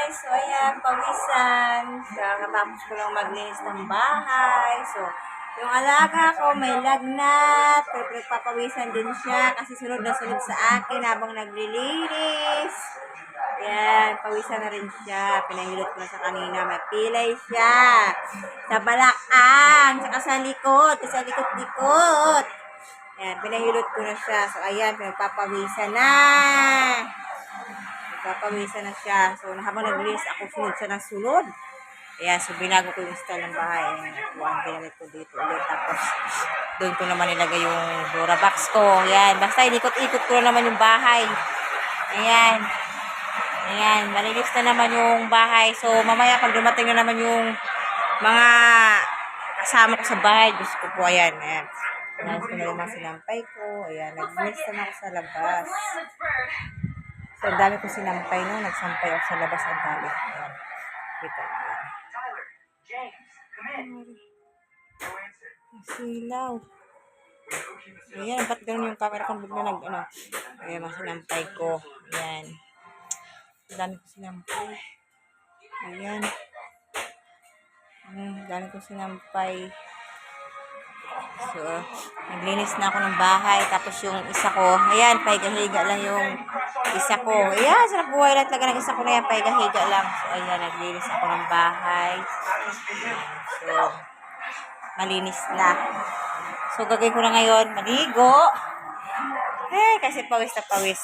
guys! So ayan, pawisan. Kakatapos ko lang maglinis ng bahay. So, yung alaga ko may lagnat. Pero papawisan din siya kasi sunod na sunod sa akin habang naglilinis. Ayan, pawisan na rin siya. Pinahilot ko na sa kanina. May pilay siya. Sa balakang, saka sa likod. Sa likod-likod. Ayan, pinahilot ko na siya. So ayan, pinagpapawisan na. Papawisan na siya. So, habang naglinis ako, sunod siya ng sunod. Ayan, so binago ko yung style ng bahay. Ayan, ang binamit ko dito ulit. Tapos, doon ko naman nilagay yung Dora box ko. Ayan, basta inikot-ikot ko na naman yung bahay. Ayan. Ayan, malinis na naman yung bahay. So, mamaya pag dumating na naman yung mga kasama ko sa bahay, gusto ko po, ayan. Ayan. Ayan, ko na naman sinampay ko. Ayan, naglinis na ako sa labas. So, ang dami ko sinampay no. Nagsampay ako sa labas. Ang dami. Ayan. Kita. Silaw. Ayan. Ba't ganun yung camera kung bigla nag-ano. Ayan, mga sinampay ko. Ayan. Ang dami ko sinampay. Ayan. Ang dami ko sinampay. So, naglinis na ako ng bahay. Tapos yung isa ko, ayan, pahiga-higa lang yung isa ko. Ayan, sarap buhay lang talaga ng isa ko na yan, pahiga-higa lang. So, ayan, naglinis ako ng bahay. Ayan, so, malinis na. So, gagawin ko na ngayon, maligo. Eh, kasi pawis na pawis.